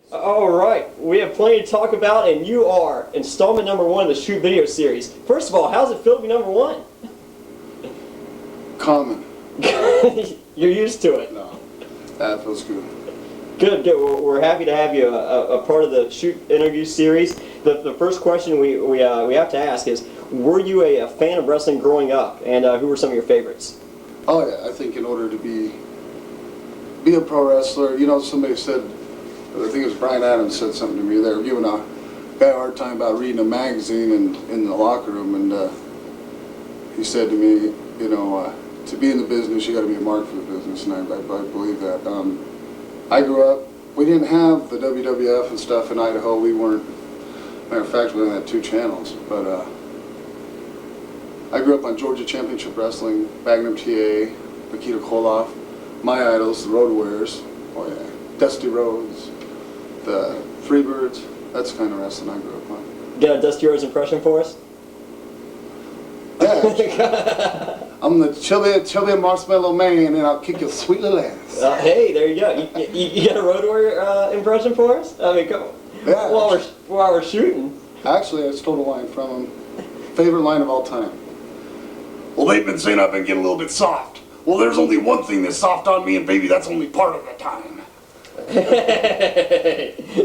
All right, we have plenty to talk about, and you are installment number 1 of the Shoot video series. First of all, how's it feel to be number 1? Common. You're used to it. No, that feels good. Good, good. We're happy to have you a part of the Shoot interview series. The first question we have to ask is, were you a fan of wrestling growing up, and who were some of your favorites? Oh yeah, I think in order to be a pro wrestler, you know, somebody said, I think it was Brian Adams said something to me there, you and I had a hard time about reading a magazine in the locker room, and he said to me, you know, to be in the business, you got to be a mark for the business, and I believe that. I grew up, we didn't have the WWF and stuff in Idaho. We weren't, matter of fact, we only had 2 channels, but I grew up on Georgia Championship Wrestling, Magnum TA, Nikita Koloff, my idols, the Road Warriors, oh yeah, Dusty Rhodes, the Freebirds. That's the kind of wrestling I grew up on. Got a Dusty Rhodes impression for us? Yeah. I'm the chubby marshmallow man, and I'll kick your sweet little ass. Hey, there you go. You got a Road Warrior impression for us? I mean, come on. Yeah. While we're shooting. Actually, I stole a line from him. Favorite line of all time. Well, they've been saying I've been getting a little bit soft. Well, there's only one thing that's soft on me, and baby, that's only part of the time.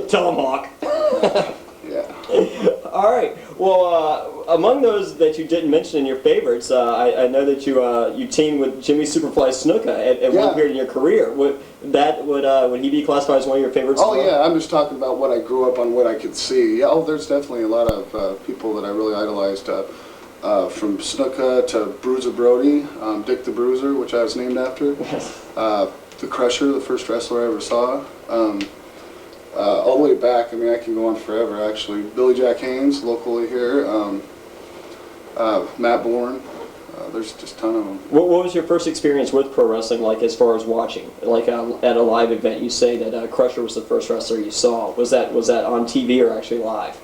Tomahawk. Yeah. All right. Well, among those that you didn't mention in your favorites, I know that you teamed with Jimmy Superfly Snuka at one period in your career. Would he be classified as one of your favorites? Oh yeah, I'm just talking about what I grew up on, what I could see. Yeah, oh, there's definitely a lot of people that I really idolized. From Snuka to Bruiser Brody, Dick the Bruiser, which I was named after. The Crusher, the first wrestler I ever saw. All the way back, I mean, I can go on forever actually. Billy Jack Haynes, locally here. Matt Borne. There's just a ton of them. What was your first experience with pro wrestling like as far as watching? Like at a live event, you say that Crusher was the first wrestler you saw. Was that on TV or actually live?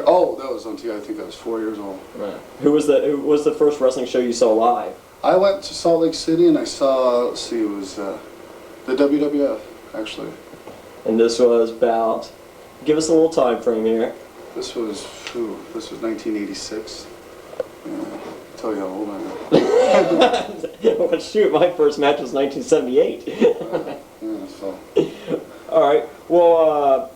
Oh, that was on TV. I think I was 4 years old. Right. Who was the first wrestling show you saw live? I went to Salt Lake City and I saw, let's see, it was the WWF, actually. And this was about, give us a little time frame here. This was 1986. Yeah, I'll tell you how old I am. Well, shoot, my first match was 1978. Yeah, so. All right. Well,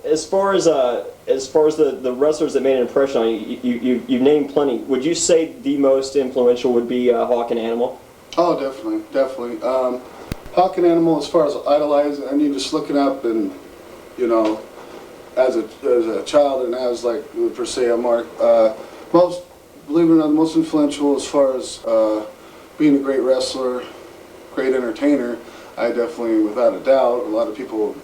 as far as the wrestlers that made an impression on you, you've named plenty. Would you say the most influential would be Hawk and Animal? Oh, definitely. Hawk and Animal, as far as idolizing, I mean, just looking up and, you know, as a child and as like per se a mark. Believe it or not, most influential as far as being a great wrestler, great entertainer. I definitely, without a doubt, a lot of people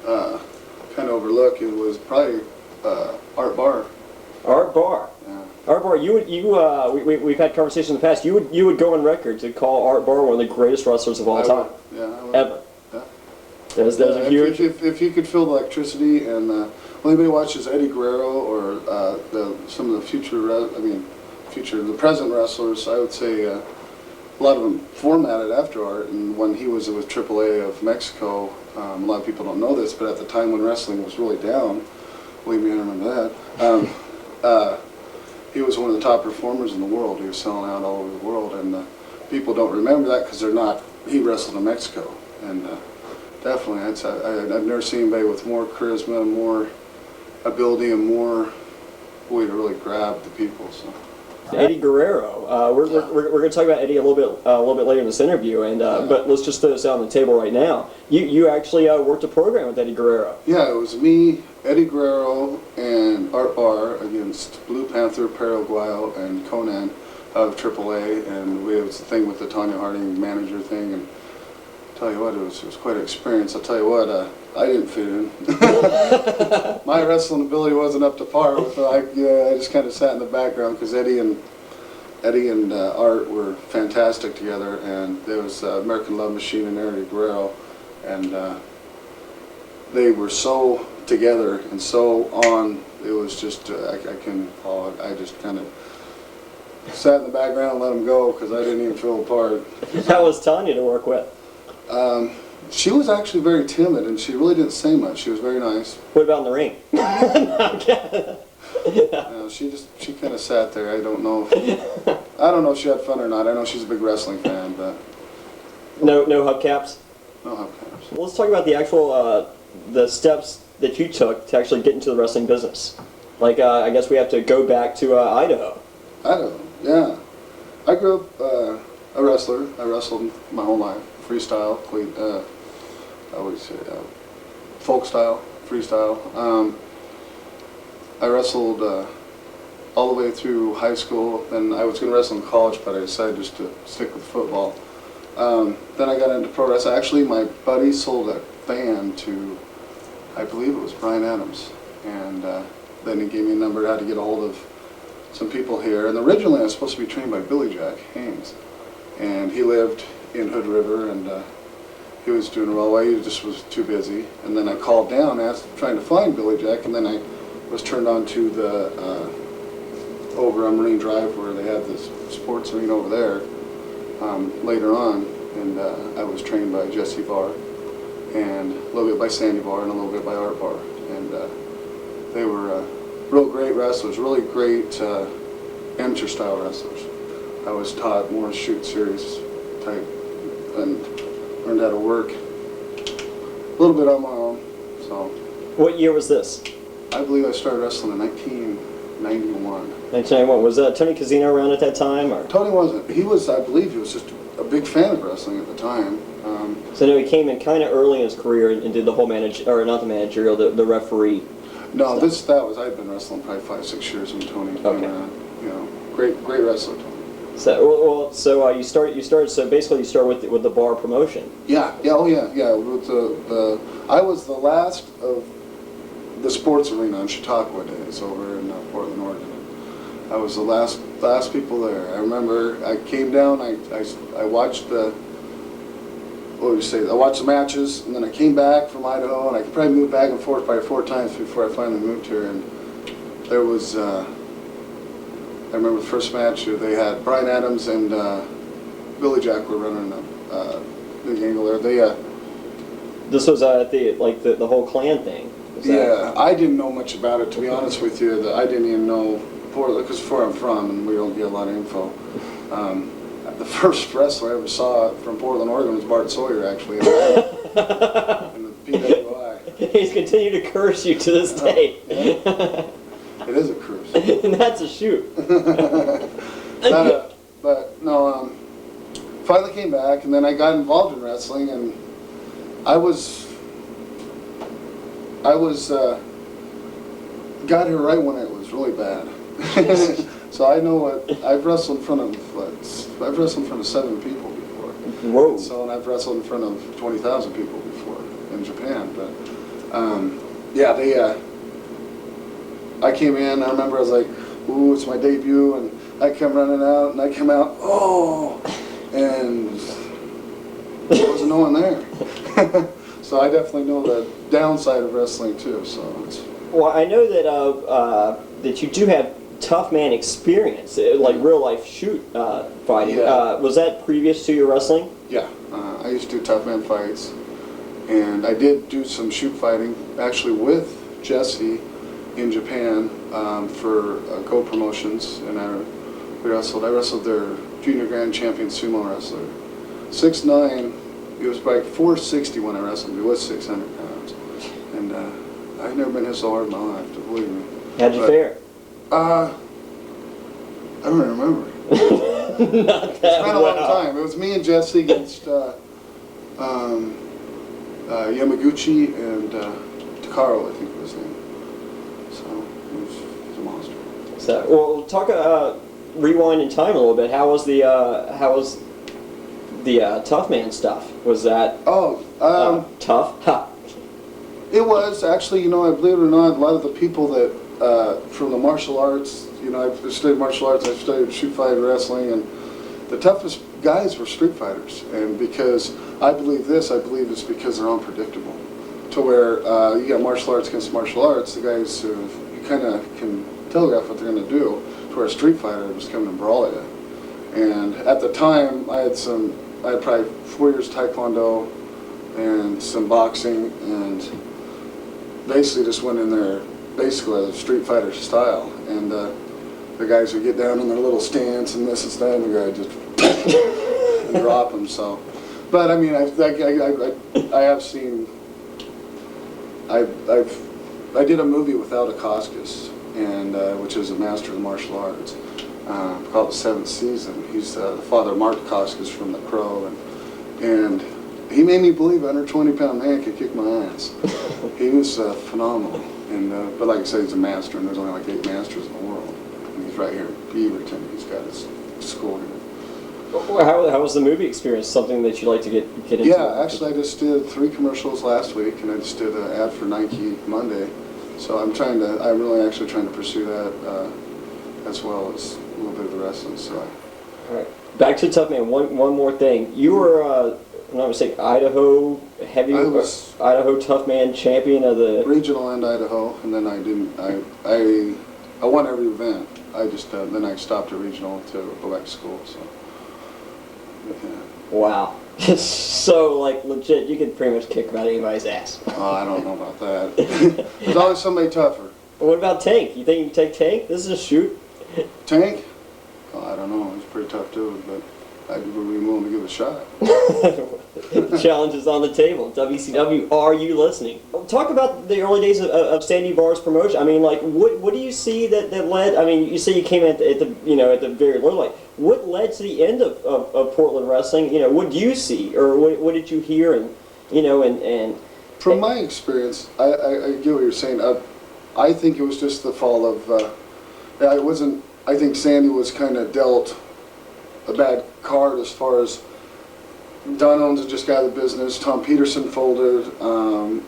kind of overlook. It was probably Art Barr. Art Barr. Yeah. Art Barr, we've had conversations in the past. You would go on record to call Art Barr one of the greatest wrestlers of all time. Yeah, I would. Ever. Yeah. That was a huge. If you could feel the electricity, and when anybody watches Eddie Guerrero or some of the the present wrestlers, I would say a lot of them formatted after Art. And when he was with AAA of Mexico, a lot of people don't know this, but at the time when wrestling was really down, believe me, I remember that. He was one of the top performers in the world. He was selling out all over the world, and people don't remember that because they're not. He wrestled in Mexico, and definitely, I've never seen anybody with more charisma, more ability, and more way to really grab the people. So. Eddie Guerrero. We're going to talk about Eddie a little bit later in this interview, and but let's just throw this out on the table right now. You actually worked a program with Eddie Guerrero. Yeah, it was me, Eddy Guerrero, and Art Barr against Blue Panther, Paraguayo, and Conan of AAA, and it was the thing with the Tanya Harding manager thing. And I'll tell you what, it was quite an experience. I'll tell you what, I didn't fit in. My wrestling ability wasn't up to par with it. I just kind of sat in the background because Eddie and Art were fantastic together, and there was American Love Machine and Eddie Guerrero, and they were so together and so on. It was just I just kind of sat in the background and let them go because I didn't even feel a part. How was Tanya to work with? She was actually very timid, and she really didn't say much. She was very nice. What about in the ring? She kind of sat there. I don't know if she had fun or not. I know she's a big wrestling fan, but no hubcaps? no hubcaps. Well, let's talk about the actual the steps that you took to actually get into the wrestling business. Like, I guess we have to go back to Idaho. Idaho, yeah. I grew up a wrestler. I wrestled my whole life. Freestyle, I would say folk style, freestyle. I wrestled all the way through high school. Then I was going to wrestle in college, but I decided just to stick with football. Then I got into pro wrestling. Actually, my buddy sold a van to, I believe it was Brian Adams, and then he gave me a number how to get a hold of some people here. And originally I was supposed to be trained by Billy Jack Haynes, and he lived in Hood River, and he was doing well. He just was too busy. And then I called down, trying to find Billy Jack, and then I was turned on to the over on Marine Drive where they had this sports arena over there later on, and I was trained by Jesse Barr, and a little bit by Sandy Barr, and a little bit by Art Barr, and they were real great wrestlers, really great amateur style wrestlers. I was taught more shoot series type and learned how to work a little bit on my own. So. What year was this? I believe I started wrestling in 1991. 1991. Was Tony Casino around at that time, or? Tony wasn't. He was, I believe, he was just a big fan of wrestling at the time. So no, he came in kind of early in his career and did the whole not the managerial, the referee. No, I'd been wrestling probably 5-6 years when Tony came around. You know, great wrestler, Tony. So you started. So basically, you start with the Barr promotion. Yeah. With I was the last of the sports arena in Chautauqua days over in Portland, Oregon. I was the last people there. I remember I came down. I watched the. What would you say? I watched the matches, and then I came back from Idaho, and I could probably move back and forth probably 4 times before I finally moved here. And there was. I remember the first match. They had Brian Adams and Billy Jack were running a big angle there. They. This was the whole clan thing. I didn't know much about it, to be honest with you. I didn't even know Portland, because where I'm from, and we don't get a lot of info. The first wrestler I ever saw from Portland, Oregon was Bart Sawyer, actually, in the PWI. He's continued to curse you to this day. It is a curse. And that's a shoot. But no, finally came back, and then I got involved in wrestling, and I got here right when it was really bad. So I know what I've wrestled in front of 7 people before. Whoa! And I've wrestled in front of 20,000 people before in Japan. But I came in. I remember I was like, "Ooh, it's my debut," and I come running out, and I come out, oh, and there wasn't no one there. So I definitely know the downside of wrestling too. So it's. Well, I know that you do have tough man experience, like real life shoot fighting. Yeah. Was that previous to your wrestling? Yeah, I used to do tough man fights, and I did do some shoot fighting actually with Jesse in Japan for Go Promotions, and I wrestled their junior grand champion sumo wrestler, 6'9". He was like 460 when I wrestled him. He was 600 pounds, and I've never been hit so hard in my life, believe me. How'd you fare? I don't remember. Not that It's been a long time. It was me and Jesse against Yamaguchi and Takaro, I think was his name. So he was a monster. So, well, talk. Rewind in time a little bit. How was the tough man stuff? Was that tough? Ha. It was actually, I believe it or not, a lot of the people that from the martial arts, I've studied martial arts, I've studied shoot fight wrestling, and the toughest guys were street fighters. And because I believe it's because they're unpredictable. To where you got martial arts against martial arts, the guys who you kind of can telegraph what they're going to do. To where a street fighter was coming to brawl at you. And at the time, I had probably 4 years Taekwondo, and some boxing, and basically just went in there basically as a Street Fighter style. And the guys would get down in their little stance and this and that, and the guy just and drop them. So, but I mean, I have seen. I did a movie with Alda Koskis, and which is a master of martial arts, called The Seventh Season. He's the father of Mark Koskis from The Crow, and he made me believe a 120-pound man could kick my ass. He was phenomenal, and but like I said, he's a master, and there's only like 8 masters in the world. And he's right here in Beaverton. He's got his school here. How was the movie experience? Something that you like to get into? Yeah, actually, I just did 3 commercials last week, and I just did an ad for Nike Monday. So I'm really actually trying to pursue that as well as a little bit of the wrestling. So. All right. Back to Tough Man. One more thing. You were, if I'm not mistaken, Idaho Idaho Tough Man champion of the regional and Idaho, and then I won every event. I just then I stopped at regional to go back to school. So. Yeah. Wow. So, like, legit, you could pretty much kick about anybody's ass. Oh, I don't know about that. There's always somebody tougher. What about Tank? You think you can take Tank? This is a shoot. Tank? Oh, I don't know. He's a pretty tough dude, but I'd be willing to give it a shot. The challenge is on the table. WCW, are you listening? Talk about the early days of Sandy Barr's promotion. I mean, like, what do you see that led? I mean, you say you came at the very low light. What led to the end of Portland wrestling? You know, what do you see, or what did you hear? And from my experience, I get what you're saying. I think it was just the fall of. It wasn't. I think Sandy was kind of dealt a bad card as far as Don Owens had just got out of the business. Tom Peterson folded.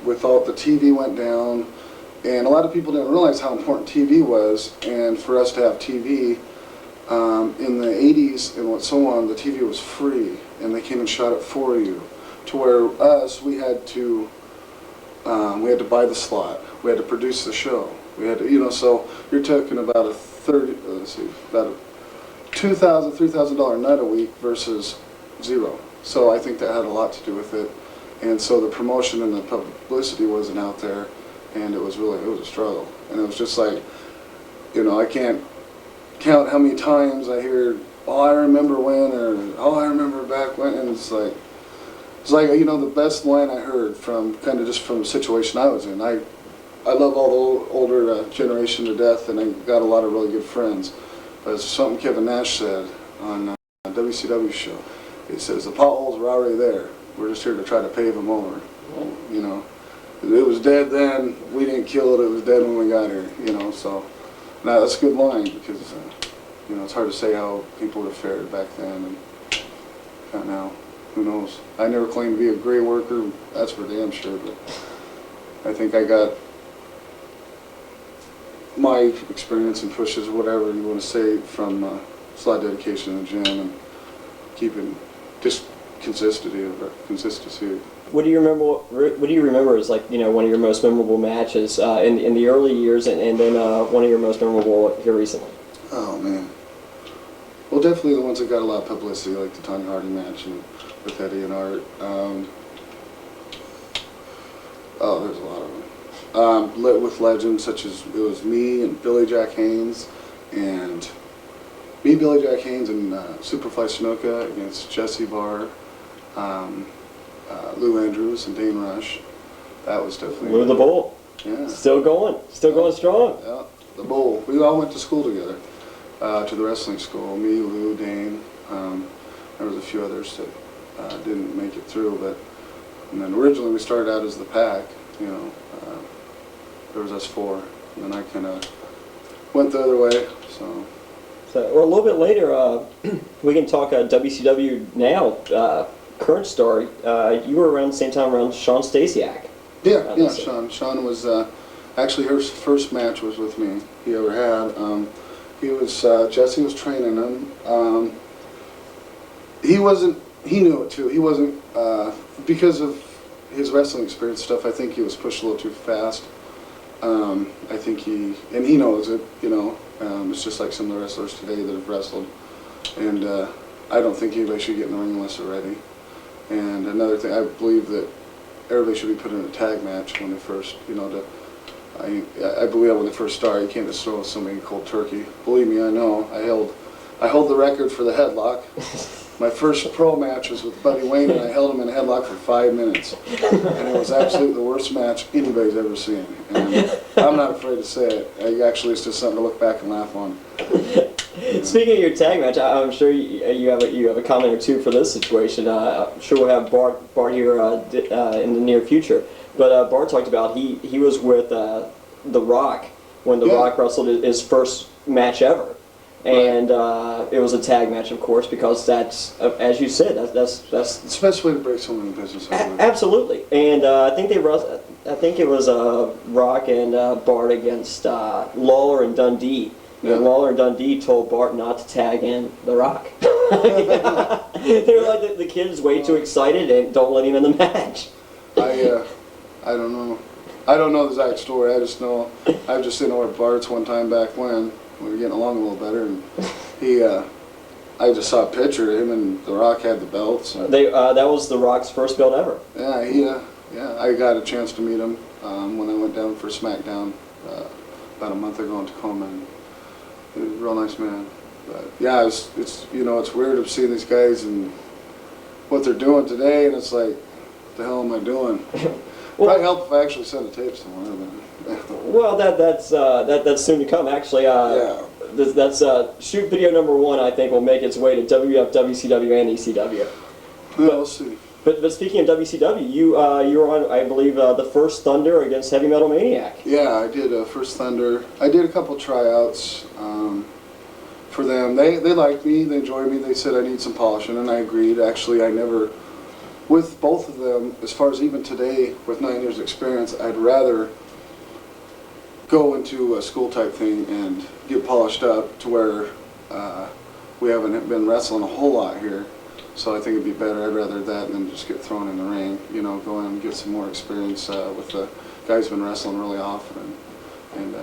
With all the TV went down, and a lot of people didn't realize how important TV was. And for us to have TV in the 80s and so on, the TV was free, and they came and shot it for you. To where we had to buy the slot. We had to produce the show. We had to, so you're talking about about a $2,000, $3,000 nut a week versus zero. So I think that had a lot to do with it. And so the promotion and the publicity wasn't out there, and it was a struggle. And it was just like, I can't count how many times I hear, oh, I remember when, or oh, I remember back when, and it's like the best line I heard from kind of just from the situation I was in. I love all the older generation to death, and I got a lot of really good friends. But it's something Kevin Nash said on a WCW show. He says, the potholes are already there. We're just here to try to pave them over. It was dead then. We didn't kill it. It was dead when we got here. So now that's a good line because it's hard to say how people would have fared back then and now. Who knows? I never claimed to be a gray worker. That's for damn sure. But I think I got my experience and pushes, whatever you want to say, from a lot of dedication in the gym and keeping just consistency. What do you remember? What do you remember as like one of your most memorable matches in the early years, and then one of your most memorable here recently? Oh man. Well, definitely the ones that got a lot of publicity, like the Tanya Harding match with Eddie and Art. There's a lot of them. With legends such as it was me and Billy Jack Haynes, and Billy Jack Haynes and Superfly Snuka against Jesse Barr, Lou Andrews and Dane Rush. That was definitely Lou the Bull. Yeah. Still going strong. Yeah, the Bull. We all went to school together, to the wrestling school. Me, Lou, Dane. There was a few others that didn't make it through, and then originally we started out as the Pack. There was us 4, and then I kind of went the other way. So a little bit later, we can talk WCW now. Current story. You were around the same time around Sean Stasiak. Yeah, Sean. Sean was actually her first match was with me. He ever had. Jesse was training him. He knew it too. He wasn't because of his wrestling experience stuff. I think he was pushed a little too fast. I think he knows it. It's just like some of the wrestlers today that have wrestled, and I don't think anybody should get in the ring unless they're ready. And another thing, I believe that everybody should be put in a tag match when they first, you know, I believe when they first start, you can't just throw somebody cold turkey. Believe me, I know. I hold the record for the headlock. My first pro match was with Buddy Wayne, and I held him in a headlock for 5 minutes. And it was absolutely the worst match anybody's ever seen. And I'm not afraid to say it. Actually, it's just something to look back and laugh on. Speaking of your tag match, I'm sure you have a comment or two for this situation. I'm sure we'll have Bart here in the near future. But Bart talked about he was with The Rock when The Rock wrestled his first match ever. And it was a tag match, of course, because that's, as you said, that's It's the best way to break someone in business. Absolutely. And I think it was Rock and Bart against Lawler and Dundee. And Lawler and Dundee told Bart not to tag in The Rock. They were like, the kid's way too excited and don't let him in the match. I don't know. I don't know the exact story. I just know I've just seen over at Bart's one time back when we were getting along a little better, and I just saw a picture of him and The Rock had the belts. That was The Rock's first belt ever. Yeah, I got a chance to meet him when I went down for SmackDown about a month ago in Tacoma. And he was a real nice man. But yeah, it's you know, it's weird of seeing these guys and what they're doing today, and it's like, what the hell am I doing? Well, probably help if I actually send the tapes somewhere. Well, that's soon to come. Actually, that's shoot video number 1. I think will make its way to WWF, WCW, and ECW. Yeah, we'll see. But speaking of WCW, you were on, I believe, the first Thunder against Heavy Metal Maniac. Yeah, I did first Thunder. I did a couple tryouts for them. They liked me. They enjoyed me. They said I need some polishing, and I agreed. Actually, I never, with both of them, as far as even today, with 9 years experience, I'd rather go into a school type thing and get polished up to where we haven't been wrestling a whole lot here. So I think it'd be better. I'd rather that than just get thrown in the ring. You know, go in and get some more experience with the guys who've been wrestling really often. And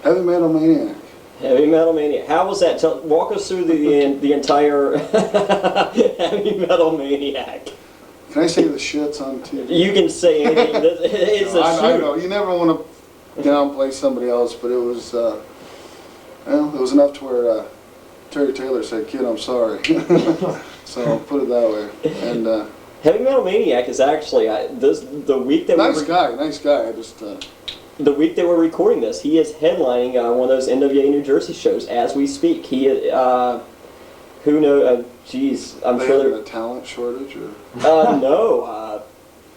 Heavy Metal Maniac. Heavy Metal Maniac. How was that? Walk us through the entire Heavy Metal Maniac. Can I say the shits on TV? You can say anything. It's a shoot. I know. You never want to downplay somebody else, but it was, well, it was enough to where Terry Taylor said, "Kid, I'm sorry." So put it that way. And Heavy Metal Maniac is actually the week that nice guy. I just the week that we're recording this, he is headlining one of those NWA New Jersey shows as we speak. He who knows? Geez, I'm sure there's a talent shortage, or no.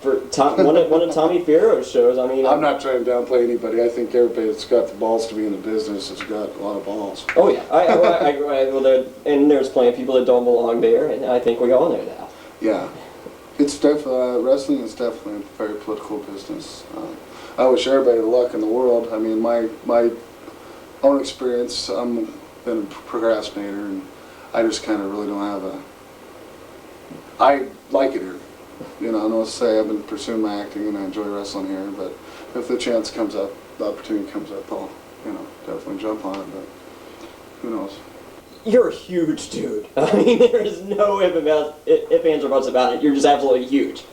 For one of Tommy Fierro's shows, I mean, I'm not trying to downplay anybody. I think everybody that's got the balls to be in the business has got a lot of balls. Oh yeah, and there's plenty of people that don't belong there, and I think we all know that. Yeah, it's definitely wrestling is definitely a very political business. I wish everybody the luck in the world. I mean, my own experience, I'm been a procrastinator, and I just kind of really don't have a. I like it here. You know, I know to say I've been pursuing my acting and I enjoy wrestling here, but if the chance comes up, the opportunity comes up, I'll, definitely jump on it, but who knows. You're a huge dude. I mean, there is no ifs, ands, or buts about it. You're just absolutely huge.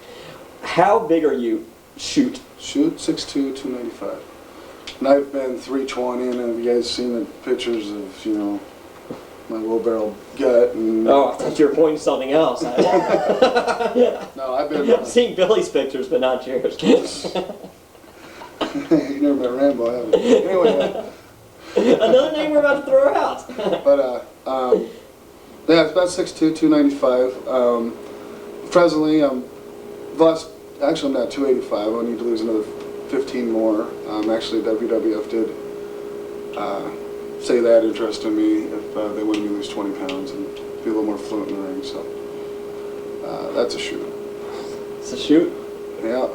How big are you? Shoot, 6'2", 295. And I've been 320, and have you guys seen the pictures of, my wheelbarrow gut and... Oh, I thought you were pointing something else. No, I've been... I've seen Billy's pictures, but not yours. You never met Rambo, have you? Anyway... Another name we're about to throw out. But, yeah, it's about 6'2", 295. Presently, actually, I'm at 285. I need to lose another 15 more. Actually, WWF did... say that interest in me if they wanted me to lose 20 pounds and be a little more fluent in the ring, so that's a shoot. It's a shoot? Yeah.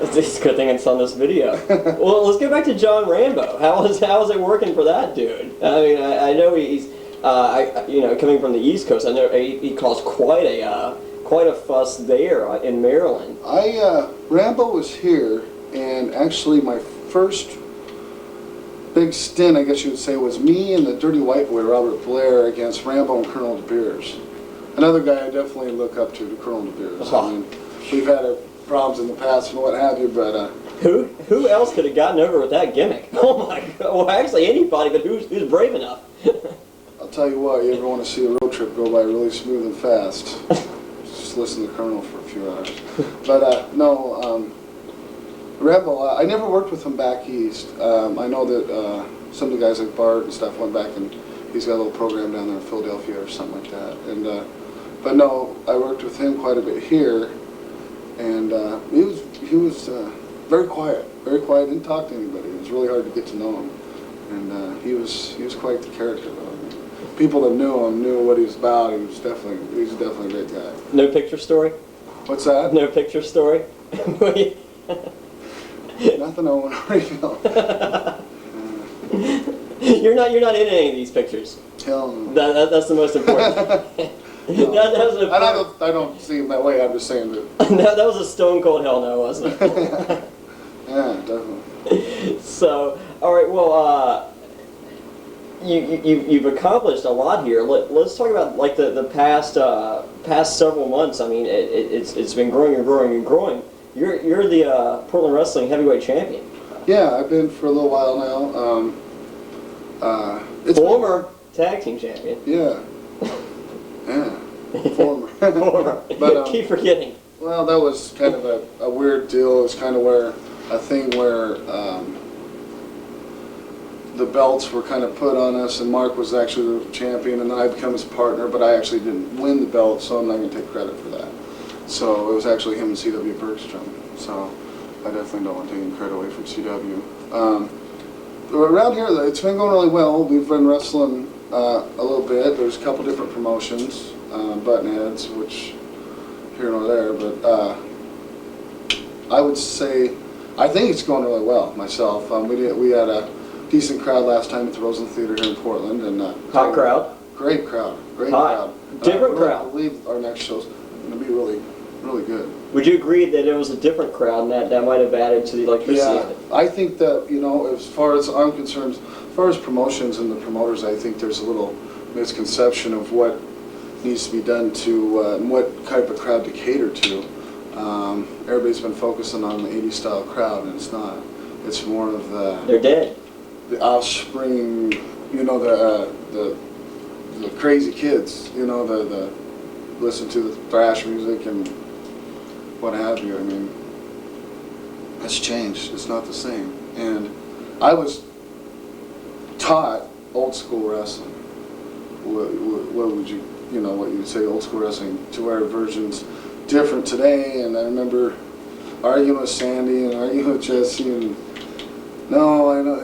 It's a good thing it's on this video. Well, let's get back to John Rambo. How was it working for that dude? I mean, I know he's, coming from the East Coast, I know he caused quite a fuss there in Maryland. Rambo was here, and actually my first big stint, I guess you would say, was me and the Dirty White Boy, Robert Blair, against Rambo and Colonel De Beers. Another guy I definitely look up to Colonel De Beers. I mean, we've had our problems in the past and what have you, but Who else could have gotten over with that gimmick? Oh my God! Well, actually anybody, but who's brave enough? I'll tell you what, you ever want to see a road trip go by really smooth and fast, just listen to Colonel for a few hours. But no, Rebel, I never worked with him back east. I know that some of the guys like Bart and stuff went back and he's got a little program down there in Philadelphia or something like that. And but no, I worked with him quite a bit here, and he was very quiet, didn't talk to anybody. It was really hard to get to know him, and he was quite the character though. People that knew him knew what he was about. He was definitely a great guy. No picture story? What's that? No picture story? Nothing I want to reveal. You're not in any of these pictures. Hell no. That's the most important. No. I don't see him that way. I'm just saying that. That was a stone cold hell no, wasn't it? Yeah, definitely. So, all right. Well, you've accomplished a lot here. Let's talk about like the past several months. I mean, it's been growing and growing and growing. You're the Portland Wrestling Heavyweight Champion. Yeah, I've been for a little while now. Former tag team champion. Yeah. Yeah. Former. Former. But keep forgetting. well, that was kind of a weird deal. It was kind of a thing where the belts were kind of put on us, and Mark was actually the champion, and then I became his partner, but I actually didn't win the belt, so I'm not going to take credit for that. So it was actually him and C.W. Bergstrom. So I definitely don't want to take any credit away from C.W. Around here, it's been going really well. We've been wrestling a little bit. There's a couple different promotions, Buttonheads, which here nor there, but I would say I think it's going really well myself. We had a decent crowd last time at the Rosen Theater here in Portland, and hot crowd. Great crowd. Great Hot. crowd. Different really crowd. I believe our next show's going to be really good. Would you agree that it was a different crowd and that might have added to the electricity Yeah, of it? I think that, as far as I'm concerned, as far as promotions and the promoters, I think there's a little misconception of what needs to be done to, what type of crowd to cater to. Everybody's been focusing on the 80s style crowd, and it's not. It's more of They're dead. the offspring, the crazy kids, the listen to the thrash music and what have you. I mean, it's changed. It's not the same. And I was taught old school wrestling. What would you, what you'd say old school wrestling, to our versions different today. And I remember arguing with Sandy and arguing with Jesse, and no, I know,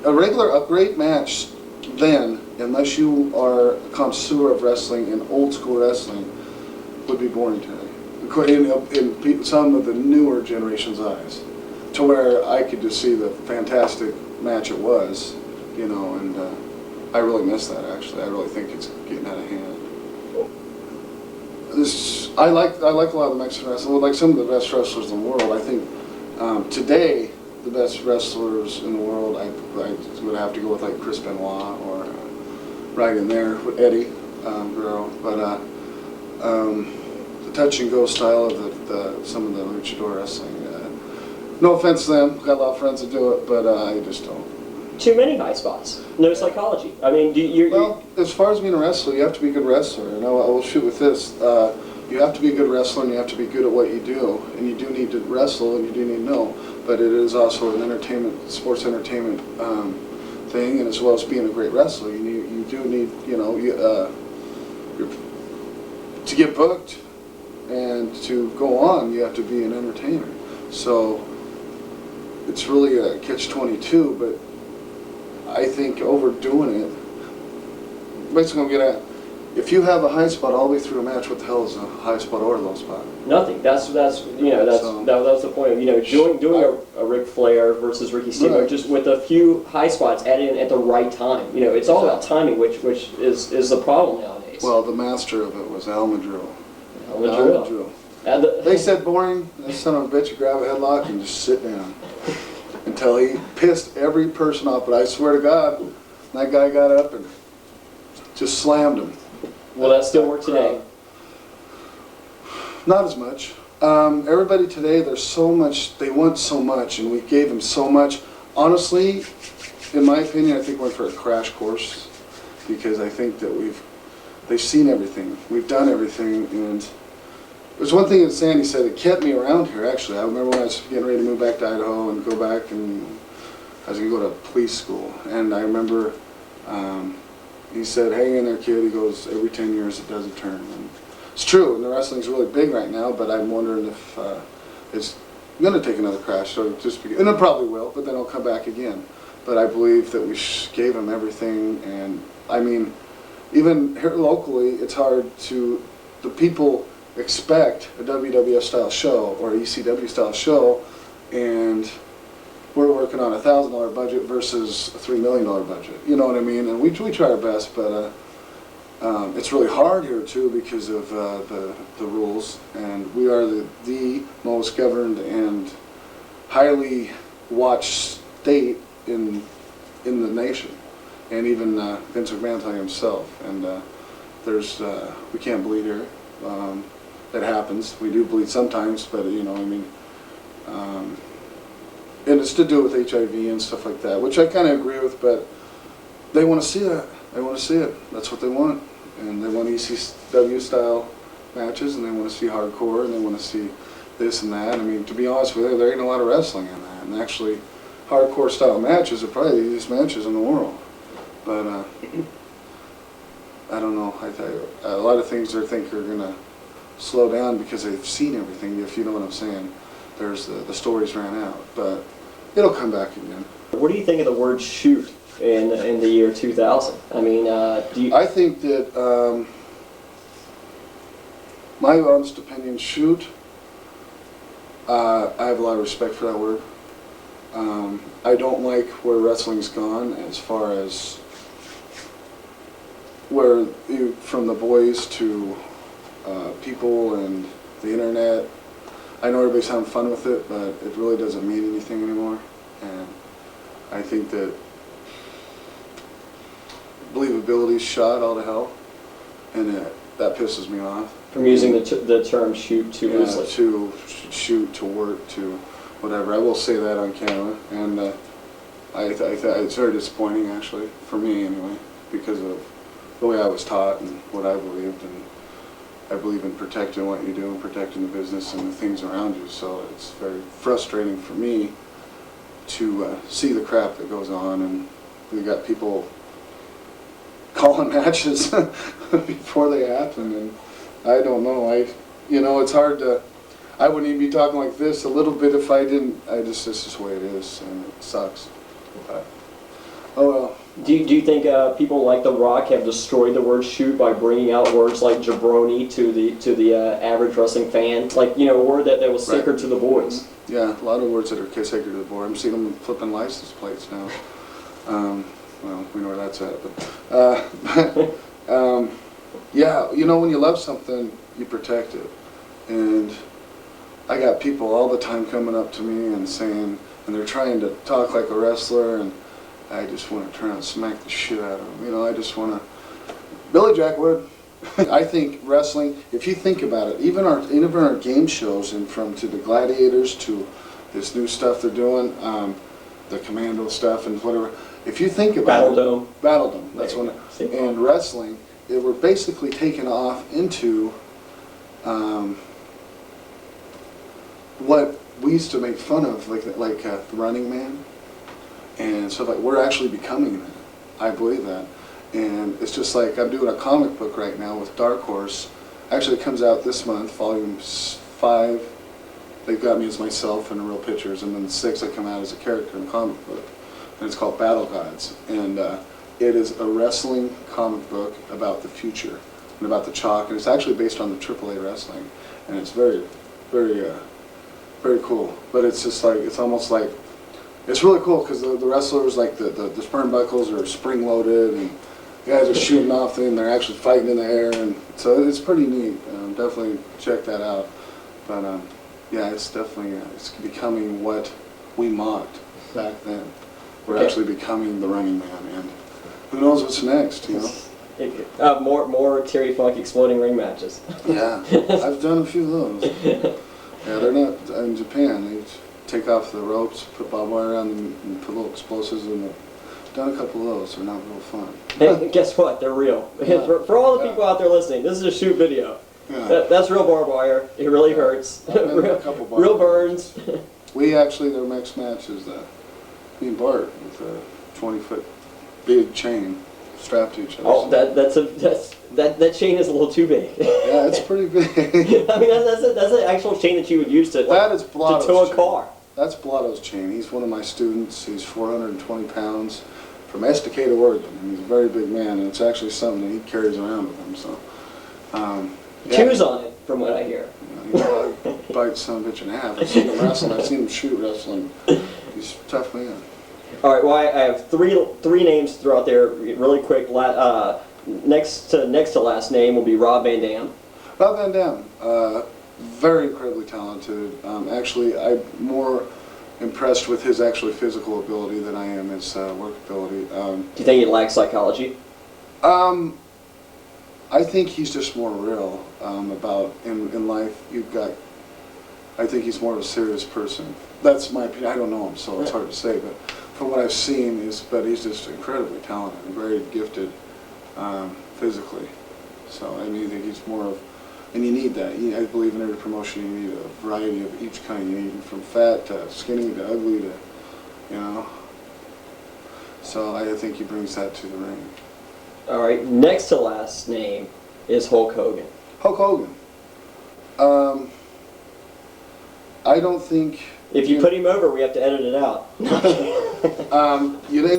a great match then, unless you are a connoisseur of wrestling and old school wrestling, would be boring today. In some of the newer generation's eyes, to where I could just see the fantastic match it was, and I really miss that actually. I really think it's getting out of hand. I like a lot of the Mexican wrestling. Like some of the best wrestlers in the world. I think today the best wrestlers in the world, I would have to go with like Chris Benoit or right in there with Eddy Guerrero. But the touch and go style of some of the luchador wrestling. No offense to them, got a lot of friends that do it, but I just don't. Too many high spots. No psychology. I mean, as far as being a wrestler, you have to be a good wrestler. I will shoot with this. You have to be a good wrestler, and you have to be good at what you do. And you do need to wrestle, and you do need to know. But it is also an sports entertainment thing, and as well as being a great wrestler, you do need, to get booked and to go on, you have to be an entertainer. So it's really a catch-22, but I think overdoing it, basically I'm getting at, if you have a high spot all the way through a match, what the hell is a high spot or a low spot? Nothing. That's that was the point of doing a Ric Flair versus Ricky Steamboat, right, just with a few high spots added in at the right time. It's all about timing, which is the problem nowadays. Well, the master of it was Al Madrill. Al Madrill. They said boring. That son of a bitch, you grab a headlock and just sit down until he pissed every person off. But I swear to God, that guy got up and just slammed him. Will that still work today? Not as much. Everybody today, there's so much, they want so much, and we gave them so much. Honestly, in my opinion, I think we're for a crash course, because I think that they've seen everything, we've done everything, and there's one thing that Sandy said that kept me around here, actually. I remember when I was getting ready to move back to Idaho and go back, and I was going to go to police school, and I remember he said, hang in there, kid. He goes, every 10 years it does a turn. And it's true, and the wrestling's really big right now, but I'm wondering if it's going to take another crash, so and it probably will, but then it'll come back again. But I believe that we gave them everything, and I mean, even here locally, it's hard to, the people expect a WWF style show or ECW style show, and we're working on a $1,000 budget versus a $3 million budget. You know what I mean? And we try our best, but it's really hard here too because of the rules, and we are the most governed and highly watched state in the nation, and even Vince McMahon telling himself. And we can't bleed here. It happens. We do bleed sometimes, but you know, I mean, and it's to do with HIV and stuff like that, which I kind of agree with. But they want to see that. They want to see it. That's what they want, and they want ECW style matches, and they want to see hardcore, and they want to see this and that. I mean, to be honest with you, there ain't a lot of wrestling in that, and actually, hardcore style matches are probably the easiest matches in the world. But I don't know. A lot of things I think are gonna slow down because they've seen everything, if you know what I'm saying. There's the stories ran out, but it'll come back again. What do you think of the word shoot in the year 2000? I mean, I think that, my honest opinion, shoot, I have a lot of respect for that word. I don't like where wrestling's gone as far as where from the boys to people and the internet. I know everybody's having fun with it, but it really doesn't mean anything anymore. And I think that believability's shot all to hell, and that pisses me off. From using the term shoot too loosely. To shoot, to work, to whatever. I will say that on camera, and it's very disappointing, actually, for me anyway, because of the way I was taught and what I believed, and I believe in protecting what you do and protecting the business and the things around you. So it's very frustrating for me to see the crap that goes on, and we got people calling matches before they happen, and I don't know. It's hard to. I wouldn't even be talking like this a little bit if I didn't. This is the way it is, and it sucks. But, oh well. Do you think people like The Rock have destroyed the word shoot by bringing out words like jabroni to the average wrestling fan? Like, you know, a word that was sacred to the boys. Yeah, a lot of words that are sacred to the boys. I'm seeing them flipping license plates now. Well, we know where that's at. But, yeah, you know, when you love something, you protect it. And I got people all the time coming up to me and saying, and they're trying to talk like a wrestler, and I just want to turn and smack the shit out of them. You know, I just want to. Billy Jack would. I think wrestling, if you think about it, even our game shows, and to the gladiators to this new stuff they're doing, the commando stuff and whatever. If you think about Battle Dome, that's one. And wrestling, they were basically taken off into what we used to make fun of, like the Running Man. And so we're actually becoming that. I believe that. And it's just like I'm doing a comic book right now with Dark Horse. Actually, it comes out this month, volume 5. They've got me as myself in real pictures, and then 6 I come out as a character in a comic book. And it's called Battle Gods. And it is a wrestling comic book about the future and about the chalk. And it's actually based on the AAA wrestling. And it's very, very, very cool. But it's just like, it's almost like, it's really cool because the wrestlers, like the sperm buckles are spring loaded, and the guys are shooting off and they're actually fighting in the air, and so it's pretty neat. Definitely check that out. But yeah, it's definitely it's becoming what we mocked back then. We're actually becoming the Running Man, and who knows what's next, you know? More Terry Funk exploding ring matches. Yeah, I've done a few of those. Yeah, they're not in Japan. They take off the ropes, put barbed wire on them, and put little explosives in them. Done a couple of those. They're not real fun. Hey, guess what? They're real. Yeah. For all the people out there listening, this is a shoot video. Yeah. That's real barbed wire. It really hurts. Real burns. We actually, their next match is me and Bart with a 20-foot big chain strapped to each other. Oh, that chain is a little too big. Yeah, it's pretty big. I mean, that's an actual chain that you would use to tow a car. That's Blotto's chain. He's one of my students. He's 420 pounds from Estacada, Oregon. And he's a very big man, and it's actually something that he carries around with him. So, chews on it, from what I hear. You know, he bites some bitch in half. I've seen him wrestling. I've seen him shoot wrestling. He's a tough man. All right. Well, I have three names throughout there, really quick. Next to last name will be Rob Van Dam. Rob Van Dam, very incredibly talented. Actually, I'm more impressed with his actually physical ability than I am his work ability. Do you think he lacks psychology? I think he's just more real about in life. I think he's more of a serious person. That's my opinion. I don't know him, so it's hard to say. But from what I've seen, he's just incredibly talented and very gifted physically. So I mean, I think he's more of, and you need that. I believe in every promotion you need a variety of each kind. You need from fat to skinny to ugly to, you know. So I think he brings that to the ring. All right, next to last name is Hulk Hogan. Hulk Hogan. I don't think... If you put him over, we have to edit it out. And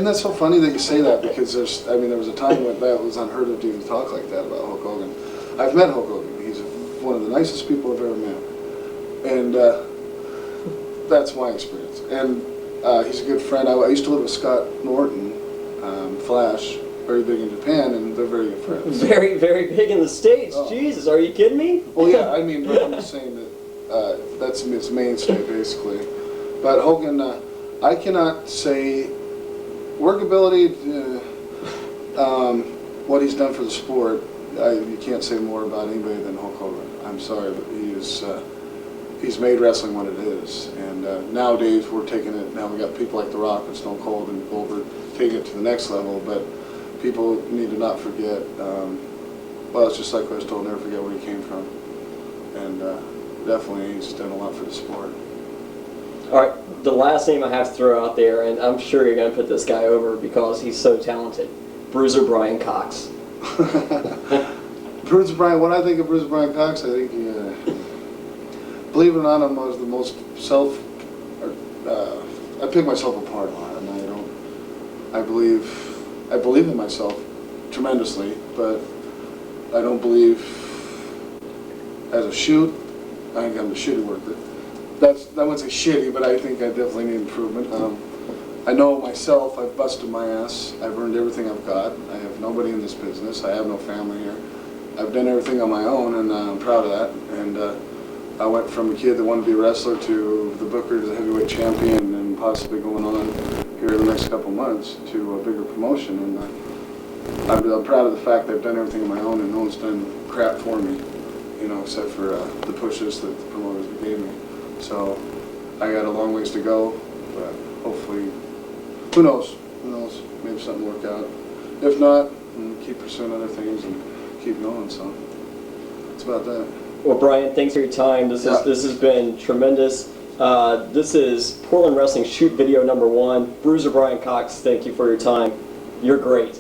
that's so funny that you say that, because there was a time when that was unheard of to even talk like that about Hulk Hogan. I've met Hulk Hogan. He's one of the nicest people I've ever met. And that's my experience. And he's a good friend. I used to live with Scott Norton, Flash, very big in Japan, and they're very good friends. Very, very big in the States. Oh. Jesus, are you kidding me? Well, yeah, I mean, but I'm just saying that that's his mainstay, basically. But Hogan, I cannot say workability, what he's done for the sport. You can't say more about anybody than Hulk Hogan. I'm sorry, but he's made wrestling what it is. And nowadays we're taking it. Now we got people like The Rock and Stone Cold and Goldberg taking it to the next level. But people need to not forget. Well, it's just like I was told, never forget where he came from. And definitely, he's done a lot for the sport. All right, the last name I have to throw out there, and I'm sure you're going to put this guy over because he's so talented. Bruiser Brian Cox. Bruiser Brian, when I think of Bruiser Brian Cox, I think believe it or not, I'm the most I pick myself apart a lot, and I believe in myself tremendously, but I don't believe as a shoot. I think I'm the shitty worker. I wouldn't say shitty, but I think I definitely need improvement. I know myself, I've busted my ass. I've earned everything I've got. I have nobody in this business. I have no family here. I've done everything on my own, and I'm proud of that. And I went from a kid that wanted to be a wrestler to the Booker to the heavyweight champion, and possibly going on here in the next couple months to a bigger promotion. And I'm proud of the fact that I've done everything on my own, and no one's done crap for me, you know, except for the pushes that the promoters gave me. So I got a long ways to go, but hopefully, who knows? Who knows? Maybe something will work out. If not, keep pursuing other things and keep going. So it's about that. Well, Brian, thanks for your time. This has been tremendous. This is Portland Wrestling Shoot Video #1. Bruiser Brian Cox, thank you for your time. You're great.